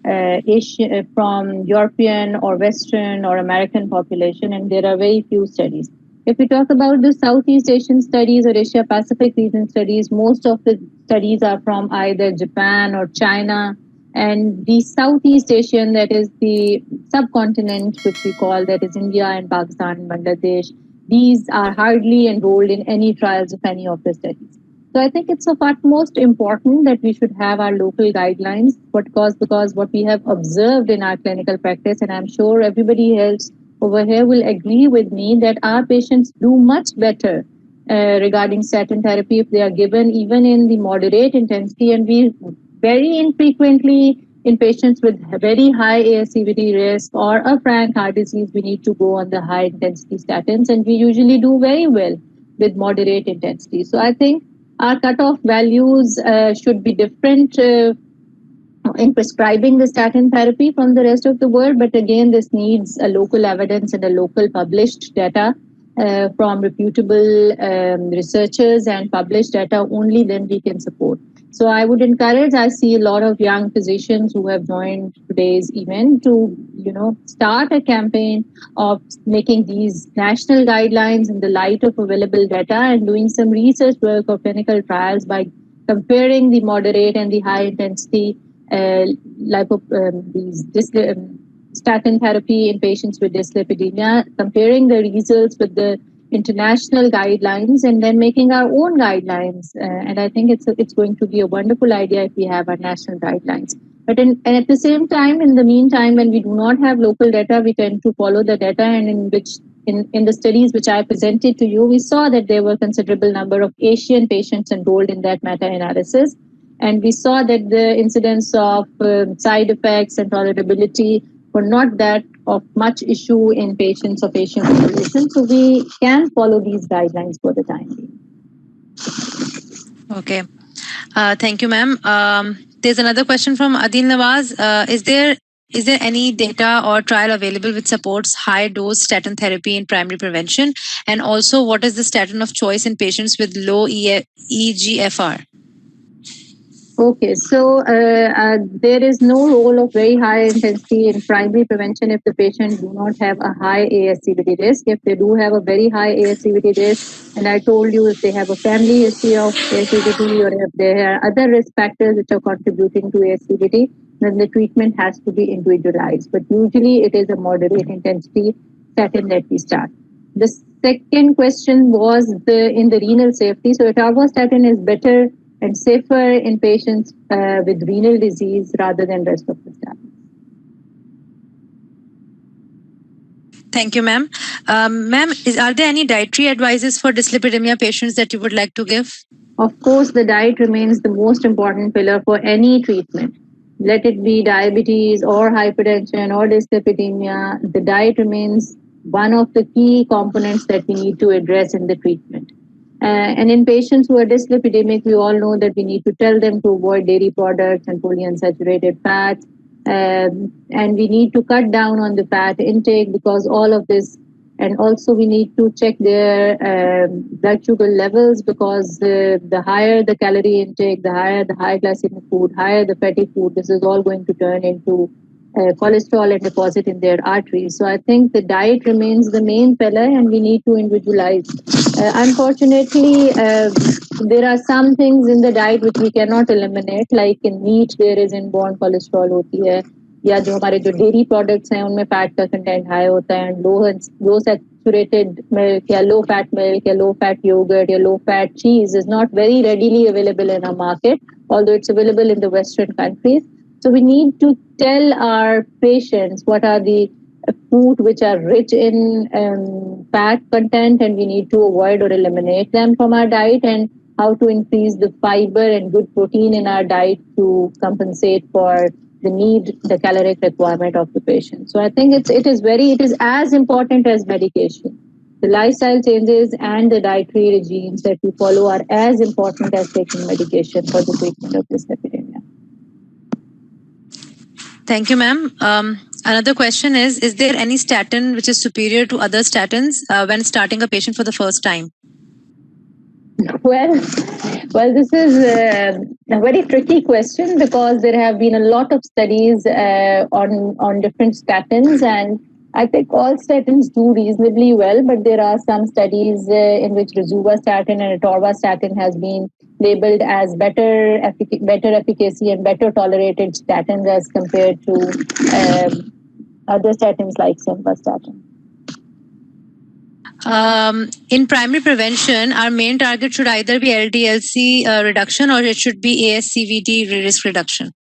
have from European or Western or American population, and there are very few studies. If we talk about the Southeast Asian studies or Asia Pacific region studies, most of the studies are from either Japan or China. And the Southeast Asian, that is the subcontinent, which we call, that is India and Pakistan and Bangladesh, these are hardly enrolled in any trials of any of the studies. So I think it's of utmost important that we should have our local guidelines, because what we have observed in our clinical practice, and I'm sure everybody else over here will agree with me, that our patients do much better regarding statin therapy if they are given even in the moderate intensity. And we very infrequently, in patients with very high ASCVD risk or a frank heart disease, we need to go on the high intensity statins, and we usually do very well with moderate intensity. So I think our cutoff values should be different in prescribing the statin therapy from the rest of the world. But again, this needs a local evidence and a local published data from reputable researchers and published data. Only then we can support. So I would encourage, I see a lot of young physicians who have joined today's event to, start a campaign of making these national guidelines in the light of available data and doing some research work or clinical trials by comparing the moderate and the high intensity statin therapy in patients with dyslipidemia, comparing the results with the international guidelines, and then making our own guidelines. And I think it's going to be a wonderful idea if we have our national guidelines. But and at the same time, in the meantime, when we do not have local data, we tend to follow the data, and in the studies which I presented to you, we saw that there were a considerable number of Asian patients enrolled in that meta-analysis. And we saw that the incidence of side effects and tolerability were not that of much issue in patients of Asian population. So we can follow these guidelines for the time being. Okay. Thank you, ma'am. There's another question from Adil Nawaz. Is there any data or trial available which supports high dose statin therapy in primary prevention? And also, what is the statin of choice in patients with low EGFR? Okay, so there is no role of very high intensity in primary prevention if the patient do not have a high ASCVD risk. If they do have a very high ASCVD risk, and I told you if they have a family history of ASCVD or if there are other risk factors which are contributing to ASCVD, then the treatment has to be individualized. But usually it is a moderate intensity statin that we start. The second question was in the renal safety. So atorvastatin is better and safer in patients with renal disease rather than rest of the statins. Thank you, ma'am. Ma'am, are there any dietary advices for dyslipidemia patients that you would like to give? Of course, the diet remains the most important pillar for any treatment. Let it be diabetes or hypertension or dyslipidemia, the diet remains one of the key components that we need to address in the treatment. And in patients who are dyslipidemic, we all know that we need to tell them to avoid dairy products and polyunsaturated fats. And we need to cut down on the fat intake because all of this, and also we need to check their blood sugar levels because the higher the calorie intake, the higher the high glycemic food, higher the fatty food, this is all going to turn into cholesterol and deposit in their arteries. So I think the diet remains the main pillar and we need to individualize. Unfortunately, there are some things in the diet which we cannot eliminate, like in meat there is inborn cholesterol होती है, या जो हमारे जो dairy products हैं उनमें fat का content high होता है, एंड लो सैचुरेटेड मिल्क या लो फैट मिल्क या लो फैट योगर्ट या लो फैट चीज is not very readily available in a market, although it's available in the Western countries. So we need to tell our patients what are the food which are rich in fat content, and we need to avoid or eliminate them from our diet, and how to increase the fiber and good protein in our diet to compensate for the need, the caloric requirement of the patient. So I think it is as important as medication. The lifestyle changes and the dietary regimes that we follow are as important as taking medication for the treatment of dyslipidemia. Thank you, ma'am. Another question is there any statin which is superior to other statins when starting a patient for the first time? Well, this is a very tricky question because there have been a lot of studies on different statins, and I think all statins do reasonably well, but there are some studies in which rosuvastatin and atorvastatin has been labeled as better efficacy and better tolerated statins as compared to other statins like simvastatin. In primary prevention, our main target should either be LDL-C reduction or it should be ASCVD risk reduction.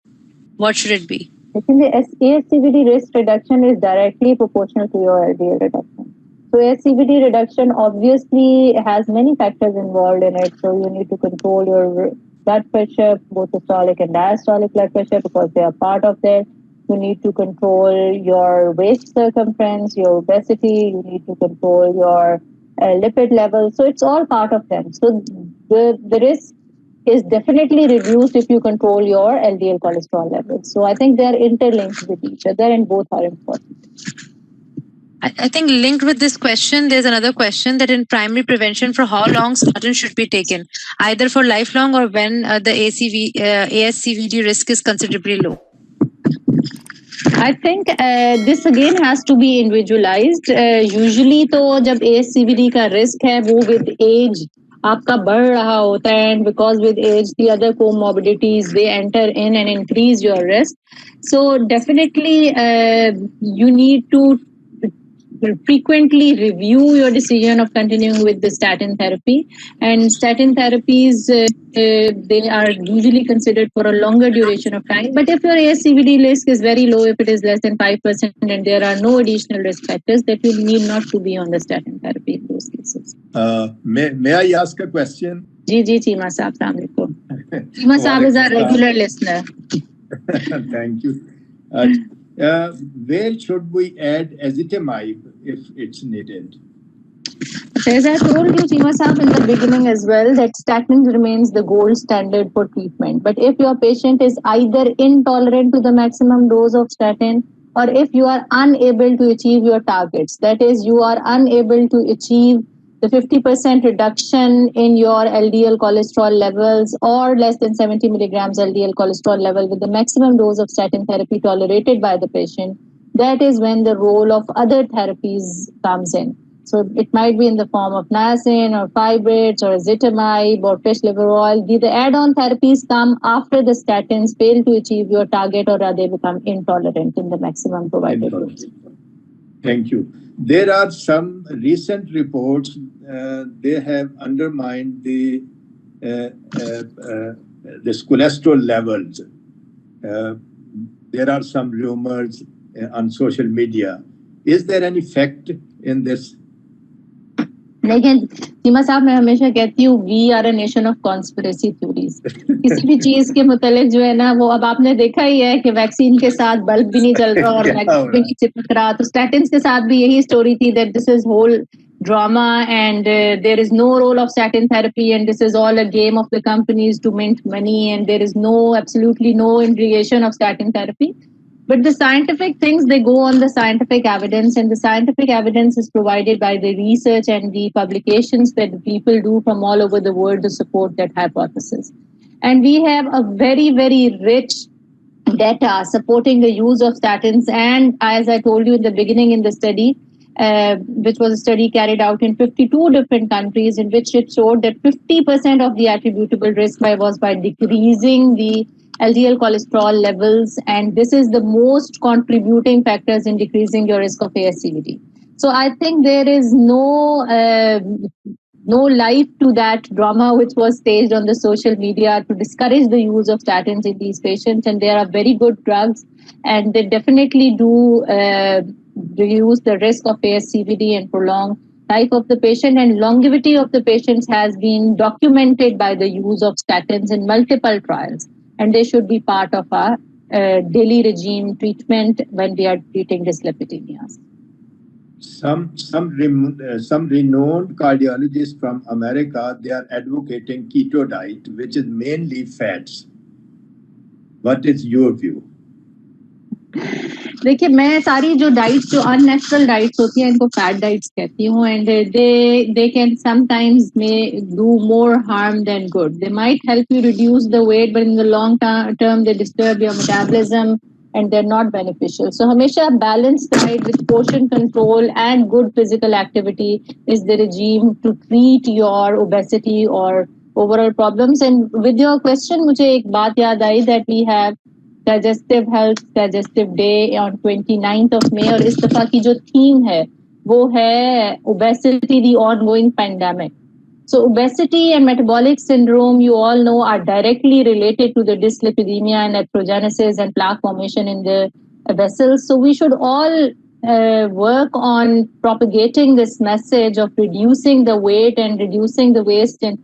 What should it be? I think the ASCVD risk reduction is directly proportional to your LDL reduction. So ASCVD reduction obviously has many factors involved in it. So you need to control your blood pressure, both systolic and diastolic blood pressure, because they are part of that. You need to control your waist circumference, your obesity. You need to control your lipid levels. So it's all part of them. So the risk is definitely reduced if you control your LDL cholesterol levels. So I think they're interlinked with each other and both are important. I think linked with this question, there's another question that in primary prevention, for how long statin should be taken, either for lifelong or when the ASCVD risk is considerably low. I think this again has to be individualized. Usually तो जब ASCVD का risk है वो with age आपका बढ़ रहा होता है, and because with age the other comorbidities they enter in and increase your risk. So definitely you need to frequently review your decision of continuing with the statin therapy, and statin therapies they are usually considered for a longer duration of time. But if your ASCVD risk is very low, if it is less than 5% and there are no additional risk factors, that you need not to be on the statin therapy in those cases. May I ask a question? Ji Cheema Saab, Assalamu alaikum. Cheema Saab is our regular listener. Thank you. Where should we add ezetimibe if it's needed? As I told you, Cheema Saab, in the beginning as well, that statin remains the gold standard for treatment. But if your patient is either intolerant to the maximum dose of statin, or if you are unable to achieve your targets, that is, you are unable to achieve the 50% reduction in your LDL cholesterol levels or less than 70 milligrams LDL cholesterol level with the maximum dose of statin therapy tolerated by the patient, that is when the role of other therapies comes in. So it might be in the form of niacin or fibrates or ezetimibe or fish liver oil. The add-on therapies come after the statins fail to achieve your target or they become intolerant in the maximum provided dose. Thank you. There are some recent reports, they have undermined this cholesterol levels. There are some rumors on social media. Is there any fact in this? लेकिन सीमा साहब मैं हमेशा कहती हूँ we are a nation of conspiracy theories किसी भी चीज के मुतालिक जो है ना वो अब आपने देखा ही है कि वैक्सीन के साथ बल्ब भी नहीं जल रहा और वैक्सीन भी नहीं चिपक रहा तो स्टैटिन्स के साथ भी यही स्टोरी थी that this is whole drama and there is no role of statin therapy and this is all a game of the companies to mint money and there is absolutely no indication of statin therapy. But the scientific things, they go on the scientific evidence, and the scientific evidence is provided by the research and the publications that people do from all over the world to support that hypothesis. And we have a very, very rich data supporting the use of statins. And as I told you in the beginning in the study, which was a study carried out in 52 different countries, in which it showed that 50% of the attributable risk was by decreasing the LDL cholesterol levels, and this is the most contributing factors in decreasing your risk of ASCVD. So I think there is no life to that drama which was staged on the social media to discourage the use of statins in these patients, and there are very good drugs, and they definitely do reduce the risk of ASCVD and prolong life of the patient, and longevity of the patients has been documented by the use of statins in multiple trials. And they should be part of our daily regime treatment when we are treating dyslipidemias. Some renowned cardiologists from America, they are advocating keto diet, which is mainly fats. What is your view? देखिए मैं सारी जो diets जो unnatural diets होती हैं इनको fat diets कहती हूँ and they can sometimes may do more harm than good they might help you reduce the weight but in the long term they disturb your metabolism and they're not beneficial. So हमेशा balanced diet with portion control and good physical activity is the regime to treat your obesity or overall problems. And with your question मुझे एक बात याद आई that we have Digestive Health Digestive Day on 29th of May और इस दफा की जो theme है वो है obesity the ongoing pandemic. So obesity and metabolic syndrome, you all know, are directly related to the dyslipidemia and atherogenesis and plaque formation in the vessels. So we should all work on propagating this message of reducing the weight and reducing the waste and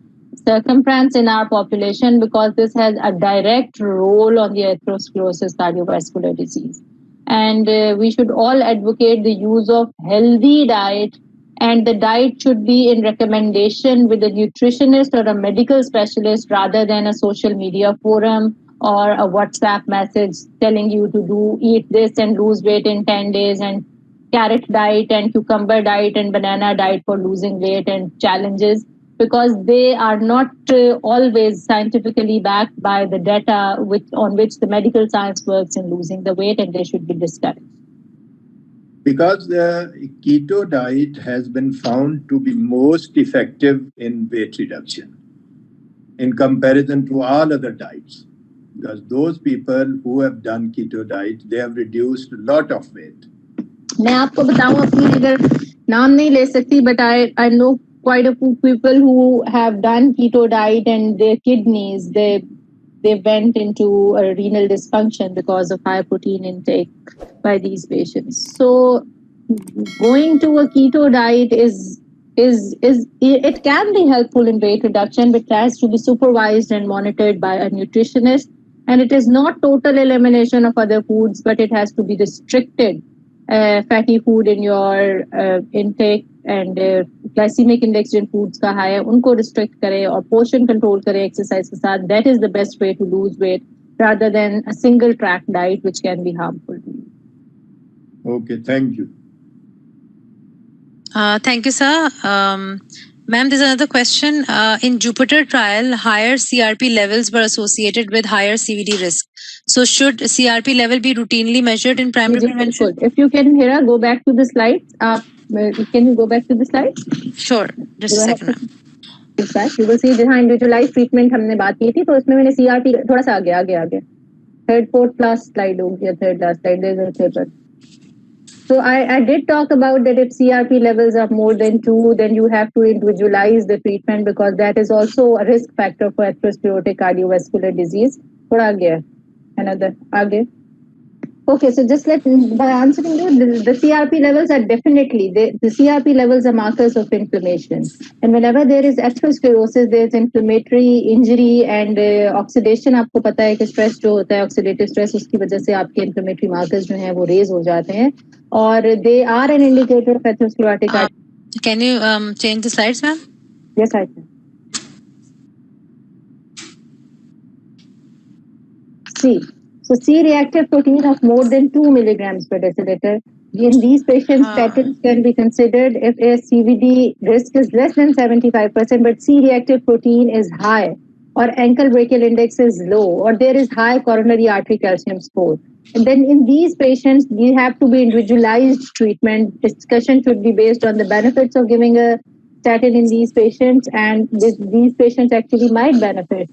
circumference in our population, because this has a direct role on the atherosclerosis cardiovascular disease. And we should all advocate the use of healthy diet, and the diet should be in recommendation with a nutritionist or a medical specialist rather than a social media forum or a WhatsApp message telling you to eat this and lose weight in 10 days and carrot diet and cucumber diet and banana diet for losing weight and challenges, because they are not always scientifically backed by the data on which the medical science works in losing the weight, and they should be discouraged. Because the keto diet has been found to be most effective in weight reduction in comparison to all other diets. Because those people who have done keto diet, they have reduced a lot of weight. मैं आपको बताऊं अपनी अगर नाम नहीं ले सकती, but I know quite a few people who have done keto diet and their kidneys, they went into a renal dysfunction because of high protein intake by these patients. So going to a keto diet it can be helpful in weight reduction, but it has to be supervised and monitored by a nutritionist. And it is not total elimination of other foods, but it has to be restricted fatty food in your intake, and glycemic index Jin foods का high है उनको restrict करें और portion control करें exercise के साथ. That is the best way to lose weight rather than a single track diet which can be harmful to you. Okay, thank you. Thank you, sir. Ma'am, there's another question. In Jupiter trial, higher CRP levels were associated with higher CVD risk. So should CRP level be routinely measured in primary prevention? If you can, Hira, go back to the slides. Can you go back to the slides? Sure. Just a second, ma'am. You will see जहाँ individualized treatment हमने बात की थी, तो उसमें मैंने CRP थोड़ा सा आगे third fourth last slide हो गया, third last slide there's a paper. So I did talk about that if CRP levels are more than 2, then you have to individualize the treatment because that is also a risk factor for atherosclerotic cardiovascular disease. थोड़ा आगे another आगे. Okay, so just by answering you, the CRP levels are definitely, the CRP levels are markers of inflammation. And whenever there is atherosclerosis, there is inflammatory injury and oxidation. आपको पता है कि stress जो होता है, oxidative stress, उसकी वजह से आपके inflammatory markers जो हैं वो raise हो जाते हैं. और they are an indicator of atherosclerotic. Can you change the slides, ma'am? Yes, I can. See. So C-reactive protein of more than 2 milligrams per deciliter. In these patients, statins can be considered if a CVD risk is less than 75%, but C-reactive protein is high, or ankle brachial index is low, or there is high coronary artery calcium score. And then in these patients, you have to be individualized treatment. Discussion should be based on the benefits of giving a statin in these patients, and these patients actually might benefit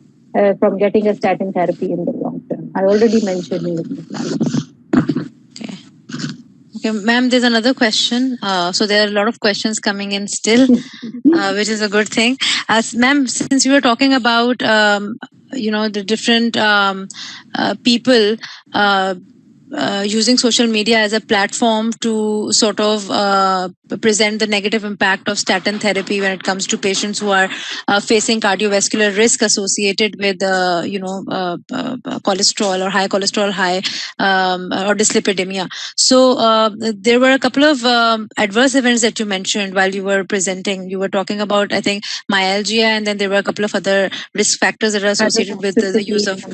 from getting a statin therapy in the long term. I already mentioned in the slide. Okay, ma'am, there's another question. So there are a lot of questions coming in still, which is a good thing. Ma'am, since you were talking about, the different people using social media as a platform to sort of present the negative impact of statin therapy when it comes to patients who are facing cardiovascular risk associated with, cholesterol or high cholesterol, or dyslipidemia. So there were a couple of adverse events that you mentioned while you were presenting. You were talking about, I think, myalgia, and then there were a couple of other risk factors that are associated with the use of.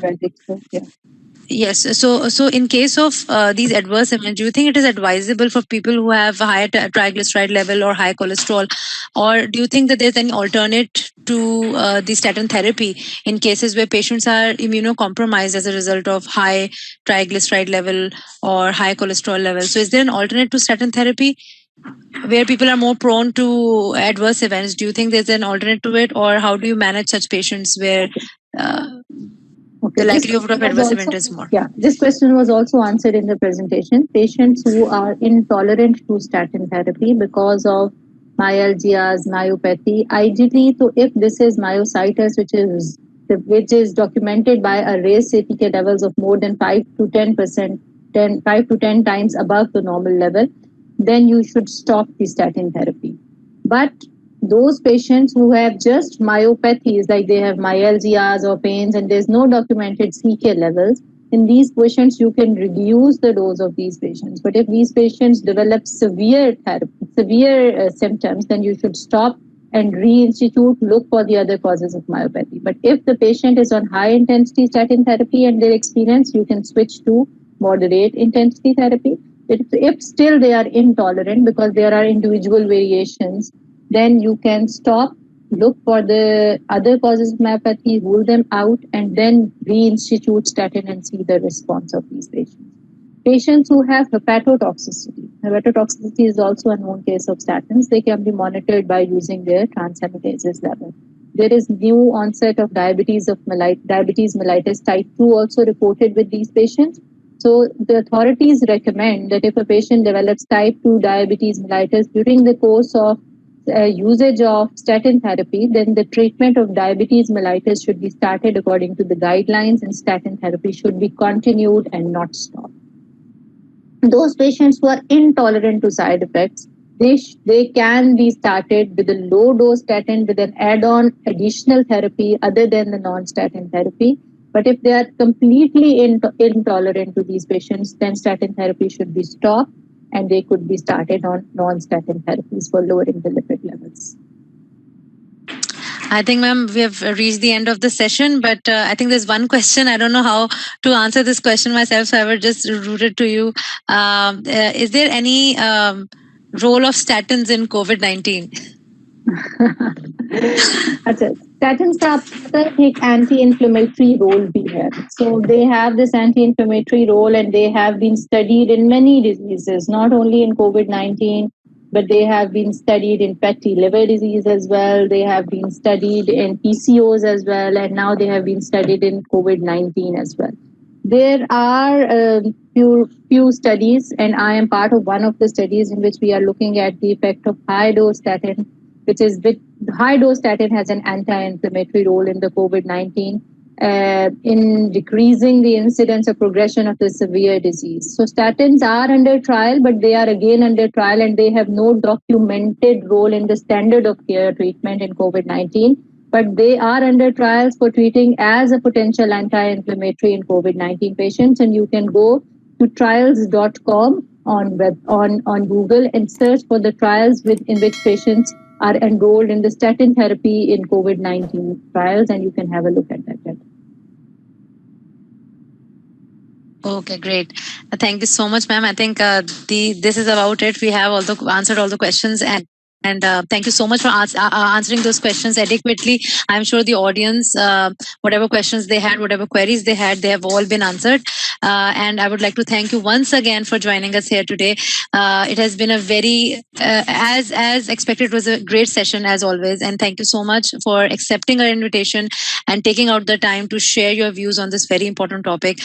Yes. So in case of these adverse events, do you think it is advisable for people who have high triglyceride level or high cholesterol, or do you think that there's any alternate to the statin therapy in cases where patients are immunocompromised as a result of high triglyceride level or high cholesterol level? So is there an alternate to statin therapy where people are more prone to adverse events? Do you think there's an alternate to it, or how do you manage such patients where the likelihood of adverse event is more? Yeah, this question was also answered in the presentation. Patients who are intolerant to statin therapy because of myalgias, myopathy, ideally, so if this is myositis, which is documented by a raised CPK levels of more than 5 to 10%, 5 to 10 times above the normal level, then you should stop the statin therapy. But those patients who have just myopathies, like they have myalgias or pains and there's no documented CK levels, in these patients you can reduce the dose of these patients. But if these patients develop severe symptoms, then you should stop and reinstitute, look for the other causes of myopathy. But if the patient is on high intensity statin therapy and their experience, you can switch to moderate intensity therapy. If still they are intolerant, because there are individual variations, then you can stop, look for the other causes of myopathy, rule them out, and then reinstitute statin and see the response of these patients. Patients who have hepatotoxicity. Hepatotoxicity is also a known case of statins. They can be monitored by using their transaminases level. There is new onset of diabetes mellitus type 2 also reported with these patients. So the authorities recommend that if a patient develops type 2 diabetes mellitus during the course of usage of statin therapy, then the treatment of diabetes mellitus should be started according to the guidelines, and statin therapy should be continued and not stopped. Those patients who are intolerant to side effects, they can be started with a low dose statin with an add-on additional therapy other than the non-statin therapy. But if they are completely intolerant to these patients, then statin therapy should be stopped and they could be started on non-statin therapies for lowering the lipid levels. I think, ma'am, we have reached the end of the session, but I think there's one question. I don't know how to answer this question myself, so I will just route it to you. Is there any role of statins in COVID-19. अच्छा, statins का आपका एक anti-inflammatory role भी है. So they have this anti-inflammatory role and they have been studied in many diseases, not only in COVID-19, but they have been studied in fatty liver disease as well. They have been studied in PCOS as well, and now they have been studied in COVID-19 as well. There are few studies, and I am part of one of the studies in which we are looking at the effect of high dose statin, which is high dose statin has an anti-inflammatory role in the COVID-19 in decreasing the incidence of progression of the severe disease. So statins are under trial, but they are again under trial and they have no documented role in the standard of care treatment in COVID-19. But they are under trials for treating as a potential anti-inflammatory in COVID-19 patients, and you can go to trials.com on Google and search for the trials in which patients are enrolled in the statin therapy in COVID-19 trials, and you can have a look at that. Okay, great. Thank you so much, ma'am. I think this is about it. We have answered all the questions, and thank you so much for answering those questions adequately. I'm sure the audience, whatever questions they had, whatever queries they had, they have all been answered. And I would like to thank you once again for joining us here today. It has been a very, as expected, it was a great session as always. And thank you so much for accepting our invitation and taking out the time to share your views on this very important topic.